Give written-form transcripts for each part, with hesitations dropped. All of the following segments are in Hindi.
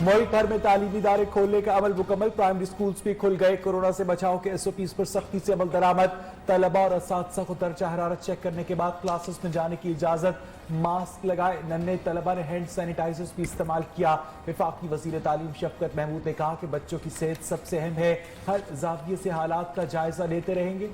मुल्क भर में तालीमी इदारे खोलने का अमल मुकम्मल। प्राइमरी स्कूल्स भी खुल गए। कोरोना से बचाव के SOPs पर सख्ती से अमल दरामद। तलबा और असातिज़ा को दर्जा हरारत चेक करने के बाद क्लासेस में जाने की इजाजत। मास्क लगाए। नन्हे तलबा ने हैंड सैनिटाइजर्स भी इस्तेमाल किया। वफाकी वजीर तालीम शफकत महमूद ने कहा कि बच्चों की सेहत सबसे अहम है। हर जाविये से हालात का जायजा लेते रहेंगे।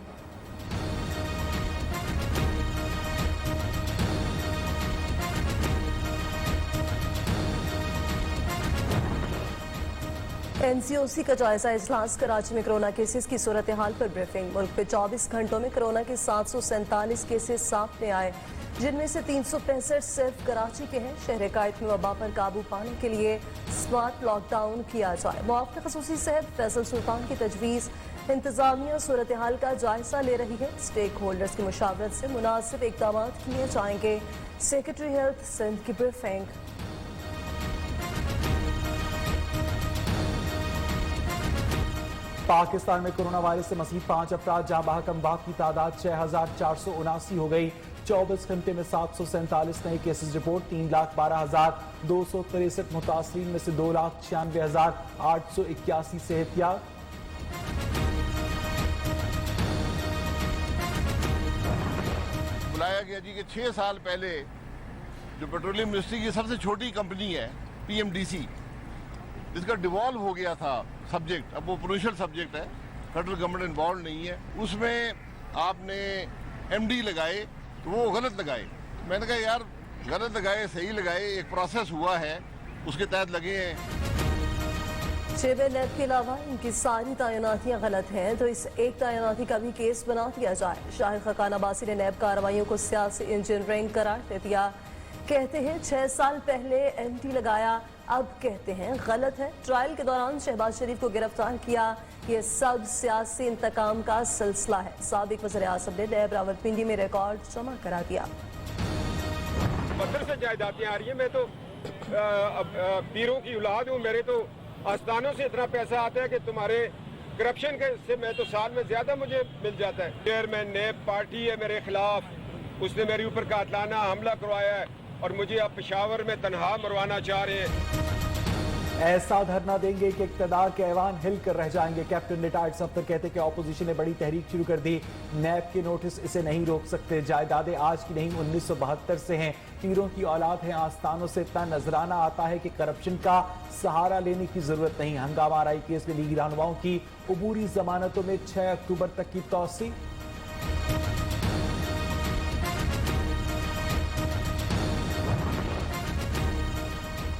NCOC का जायजा इजलास। कराची में कोरोना केसेस की सूरत हाल पर ब्रीफिंग। मुल्क में 24 घंटों में कोरोना के 747 केसेस सामने आए, जिनमें से 365 सिर्फ कराची के हैं। शहर कायद में वबा पर काबू पाने के लिए स्मार्ट लॉकडाउन किया जाए। मुआफ़िक़ ख़ुसूसी सेहत फैसल सुल्तान की तजवीज़। इंतजामिया सूरत हाल का जायजा ले रही है। स्टेक होल्डर्स की मुशावरत से मुनासिब इक़दाम किए जाएंगे। सेक्रेटरी हेल्थ सिंध की ब्रीफिंग। पाकिस्तान में कोरोना वायरस से मज़ीद 5 अफराद जहां बाहक अमवात की तादाद 6479 हो गई। 24 घंटे में 747 नए केसेस रिपोर्ट। 3,12,263 मुतासरीन में से 2,96,881 सेहतियाब। बुलाया गया जी कि 6 साल पहले जो पेट्रोलियम मिनिस्ट्री की सबसे छोटी कंपनी है PMDC, जिसका डिवॉल्व हो गया था सब्जेक्ट, अब वो प्रोविंशियल सब्जेक्ट है, फेडरल गवर्नमेंट इन्वॉल्व नहीं है, उसमें आपने MD लगाए तो वो गलत लगाए। मैंने कहा यार गलत लगाए सही लगाए, एक प्रोसेस हुआ है उसके तहत लगे हैं। शेबे नैब के अलावा इनकी सारी तैनातियां गलत हैं तो इस एक तैनाती का भी केस बना दिया जाए। शाहिद खकान अब्बासी ने नैब कार्रवाइयों को सियासी इंजीनियरिंग करार दे दिया। कहते हैं 6 साल पहले MD लगाया, अब कहते हैं गलत है। ट्रायल के दौरान शहबाज शरीफ को गिरफ्तार किया। ये सब सियासी इंतकाम का सिलसिला है। साबिक वज़ीर आज़म ने नैब रावलपिंडी में रिकॉर्ड जमा करा दिया। पत्थर से जायदादें आ रही है। मैं तो पीरों की औलाद हूँ, मेरे तो आस्थानों से इतना पैसा आता है कि तुम्हारे करप्शन के से मैं तो साल में ज्यादा मुझे मिल जाता है। चेयरमैन नैब पार्टी है मेरे खिलाफ, उसने मेरे ऊपर कातलाना हमला करवाया है और मुझे अब पेशावर में तनहा मरवाना चाह रहे हैं। ऐसा धरना देंगे कि इक़्तिदार के ऐवान हिल कर रह जाएंगे। कैप्टन रिटायर्ड सफ्तर कहते कि ऑपोजिशन ने बड़ी तहरीक शुरू कर दी। नैब के नोटिस इसे नहीं रोक सकते। जायदादें आज की नहीं 1972 से हैं। पीरों की औलाद हैं। आस्थानों से इतना नजराना आता है कि करप्शन का सहारा लेने की जरूरत नहीं। हंगामा आराई केस में लीगी रहनुमाओं की अबूरी जमानतों में 6 अक्टूबर तक की तौसी।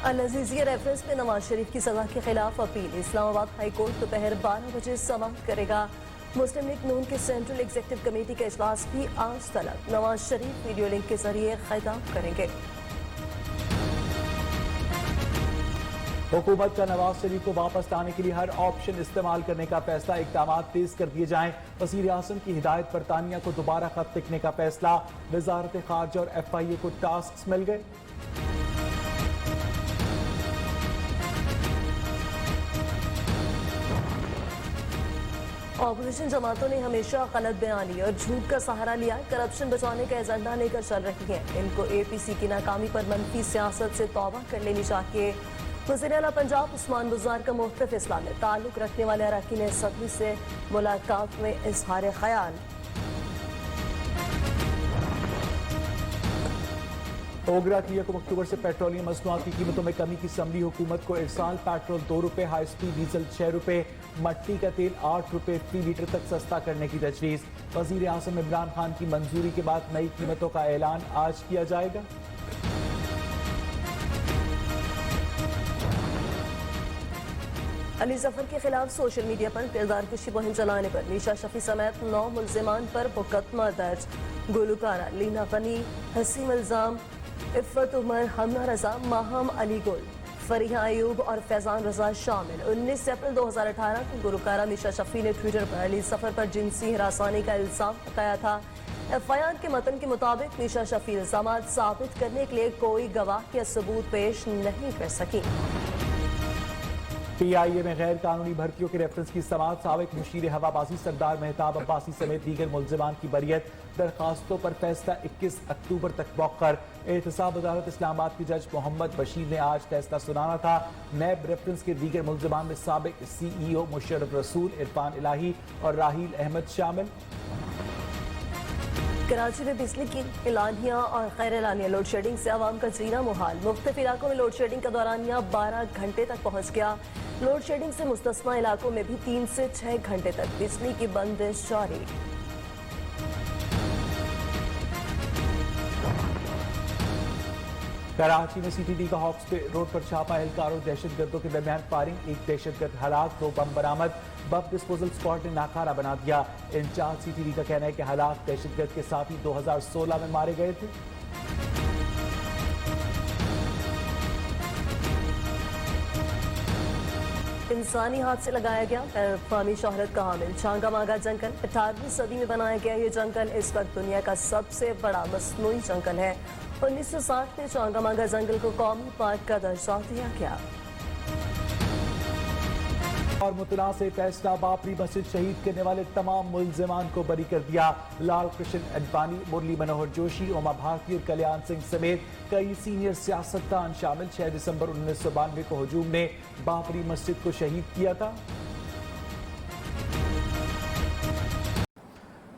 अल-अज़ीज़िया रेफरेंस में नवाज शरीफ की सजा के खिलाफ अपील। इस्लामाबाद हाई कोर्ट दोपहर 12 बजे समाप्त करेगा। मुस्लिम लीग नून के सेंट्रल एग्जीक्यूटिव कमेटी का इजलास भी आज तलब। नवाज शरीफ वीडियो लिंक के जरिए खिताब करेंगे। हुकूमत का नवाज शरीफ को वापस लाने के लिए हर ऑप्शन इस्तेमाल करने का फैसला। इक़दाम तेज कर दिए जाएं। वज़ीर आज़म की हिदायत पर तानिया को दोबारा खत लिखने का फैसला। वज़ारत ख़ारजा और FIA को टास्क मिल गए। ऑपोजिशन जमातों ने हमेशा गलत बयानी और झूठ का सहारा लिया। करप्शन बचाने का एजेंडा लेकर चल रही हैं। इनको APC की नाकामी पर मनफी सियासत से तौबा कर लेनी चाहिए। वज़ीर आला पंजाब उस्मान बुज़दार का मुख्तलिफ इस्लाम में ताल्लुक रखने वाले अरकान असम्बली से मुलाकात में इजहार ख्याल। ओगरा की 1 अक्टूबर से पेट्रोलियम मसनूआत की कीमतों में कमी की समरी। हुकूमत को इरसाल पेट्रोल 2 रुपए, हाई स्पीड डीजल 6 रुपए, मट्टी का तेल 8 रुपए फी लीटर तक सस्ता करने की तजवीज़। वज़ीर आज़म इमरान खान की मंजूरी के बाद नई कीमतों का ऐलान आज किया जाएगा। अली जफर के खिलाफ सोशल मीडिया पर किरदार कुशी मुहिम चलाने पर मीशा शफी समेत 9 मुल्जिमान पर मुकदमा दर्ज। गुलकारा लीना गनी, हसीम इल्जाम, इफ़्फ़त उमर, हमना रजा, माहम अली गुल, फरीहा अयूब और फैजान रजा शामिल। 19 अप्रैल 2018 को गुलकारा मीशा शफी ने ट्विटर पर अली जफर पर जिनसी हिरासानी का इल्जाम लगाया था। FIR के मतन के मुताबिक मीशा शफी इल्जामात साबित करने के लिए कोई गवाह या सबूत पेश नहीं कर सकी। PIA में गैर कानूनी भर्तियों के रेफरेंस की समाअत, साबिक मुशीर हवाबाजी सरदार मेहताब अब्बासी समेत दीगर मुल्जिमान की बरियत, दरखास्तों पर फैसला 21 अक्टूबर तक मौखर। एहतसाब अदालत इस्लामाबाद के जज मोहम्मद बशीर ने आज फैसला सुनाना था। नैब रेफरेंस के दीगर मुल्जिमान में साबिक CEO मुशर्रफ रसूल, इरफान इलाही और राहील अहमद शामिल। कराची में बिजली की एलानिया और गैर एलानिया लोड शेडिंग से आवाम का जीना मुहाल। मुख्तलिफ इलाकों में लोड शेडिंग का दौरानिया 12 घंटे तक पहुंच गया। लोड शेडिंग से मुस्तस्ना इलाकों में भी 3 से 6 घंटे तक बिजली की बंदिश जारी। कराची में CTD का हॉक्स पे रोड पर छापा, एहलकारों दहशतगर्दों के दरमियान फायरिंग, एक दहशतगर्द हलाक, 2 बम बरामद। बम डिस्पोजल स्क्वाड ने नाकारा बना दिया। इंचार्ज CTD का कहना है कि हलाक दहशतगर्द के साथी 2016 में मारे गए थे। इंसानी हाथ से लगाया गया बैनुल-अक़वामी शोहरत का हामिल चांगा मांगा जंगल। 18वीं सदी में बनाया गया ये जंगल इस वक्त दुनिया का सबसे बड़ा मस्नूई जंगल है। 1960 में चांगा मांगा जंगल को कौमी पार्क का दर्जा दिया गया। और मुतनाज़ फैसला, बाबरी मस्जिद शहीद करने वाले तमाम मुल्जिमान को बरी कर दिया। लाल कृष्ण अडवाणी, मुरली मनोहर जोशी, उमा भारती और कल्याण सिंह समेत कई सीनियर सियासतदान शामिल। 6 दिसंबर 1992 को हुजूम ने बाबरी मस्जिद को शहीद किया था।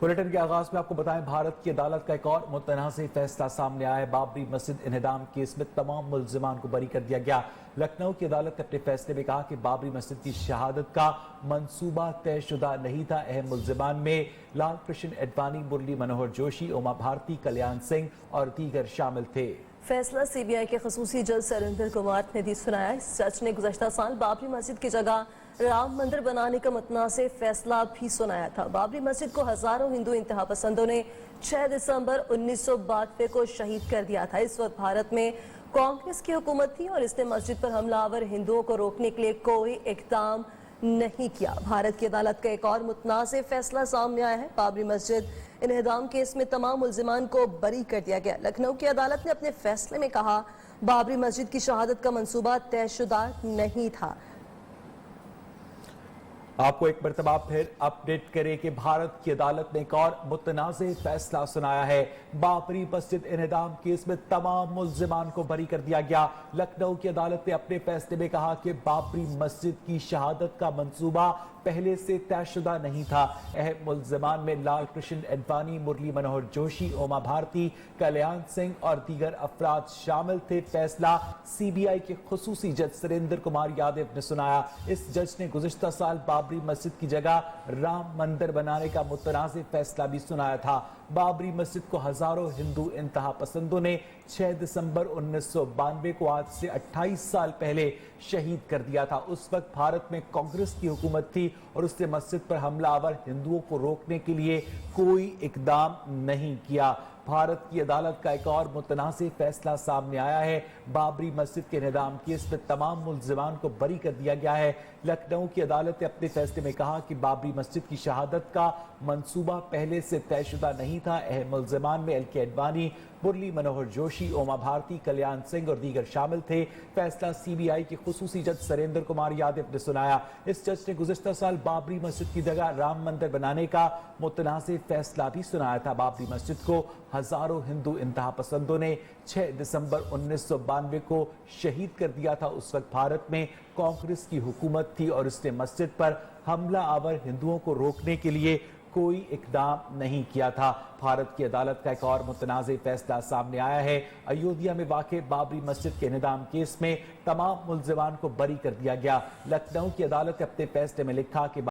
बुलेटिन के आगाज में आपको बताएं, भारत की अदालत का एक और मुतनाज़ फैसला सामने आया है। बाबरी मस्जिद इन्हदाम केस में तमाम मुल्जिमान को बरी कर दिया गया। लखनऊ की अदालत ने अपने फैसले में कहा कि बाबरी मस्जिद की शहादत का मंसूबा तयशुदा नहीं था। अहम मुल्जिमान में लाल कृष्ण अडवाणी, मुरली मनोहर जोशी, उमा भारती, कल्याण सिंह और दीगर शामिल थे। फैसला CBI के खसूसी जज सरिंदर कुमार ने भी सुनाया। इस जज ने गुज़श्ता साल बाबरी मस्जिद की जगह राम मंदिर बनाने का मुतनाज़ फैसला भी सुनाया था। बाबरी मस्जिद को हजारों हिंदू इंतहा पसंदों ने 6 दिसंबर 1992 को शहीद कर दिया था। इस वक्त भारत में कांग्रेस की हुकूमत थी और इसने मस्जिद पर हमलावर हिंदुओं को रोकने के लिए कोई इक़दाम नहीं किया। भारत की अदालत का एक और मुतनाज़ फैसला सामने आया है। बाबरी मस्जिद इन्हदाम केस में तमाम मुल्जिमान को बरी कर दिया गया। लखनऊ की अदालत ने अपने फैसले में कहा, बाबरी मस्जिद की शहादत का मंसूबा तयशुदा नहीं था। आपको एक मरतबा फिर अपडेट करें कि भारत की अदालत ने एक और मुतनाज़ फैसला सुनाया है। बाबरी मस्जिद इन्हदाम केस में तमाम मुल्जिमान को बरी कर दिया गया। लखनऊ की अदालत ने अपने फैसले में कहा कि बाबरी मस्जिद की शहादत का मंसूबा पहले से तयशुदा नहीं था। अहम मुल्जिमान में लाल कृष्ण अडवाणी, मुरली मनोहर जोशी, उमा भारती, कल्याण सिंह और दीगर अफराद शामिल थे। फैसला CBI के खसूसी जज सरिंदर कुमार यादव ने सुनाया। इस जज ने गुज़श्ता साल बाबरी मस्जिद की जगह राम मंदिर बनाने का मुतनाज़ फैसला भी सुनाया था। बाबरी मस्जिद को हजारों हिंदू इंतहा पसंदों ने 6 दिसंबर 1992 को आज से 28 साल पहले शहीद कर दिया था। उस वक्त भारत में कांग्रेस की हुकूमत थी और उसने मस्जिद पर हमलावर हिंदुओं को रोकने के लिए कोई इकदाम नहीं किया। भारत की अदालत का एक और मुतनाज़ फैसला सामने आया है। बाबरी मस्जिद के इन्हदाम केस में तमाम मुल्जिमान को बरी कर दिया गया है। लखनऊ की अदालत ने अपने फैसले में कहा कि बाबरी मस्जिद की शहादत का मंसूबा पहले से तयशुदा नहीं था। अहम मुल्जिमान में LK अडवाणी, मुरली मनोहर जोशी, उमा भारती, कल्याण सिंह और दीगर शामिल थे। फैसला CBI के खसूसी जज सरिंदर कुमार यादव ने सुनाया। इस जज ने गुज़श्ता साल बाबरी मस्जिद की जगह राम मंदिर बनाने का मुतनाज़ फैसला भी सुनाया था। बाबरी मस्जिद को हजारों हिंदू इंतहा पसंदों ने 6 दिसंबर 1992 को शहीद कर दिया था। उस वक्त भारत में कांग्रेस की हुकूमत थी और इसने मस्जिद पर हमला आवर हिंदुओं को रोकने के लिए कोई इकदाम नहीं किया था। भारत की अदालत का एक और मुतनाज़ फैसला सामने आया है। अयोध्या में वाक़े बाबरी मस्जिद के इन्हदाम केस में तमाम मुल्जिमान को बरी कर दिया गया। लखनऊ की अदालत ने अपने फैसले में लिखा कि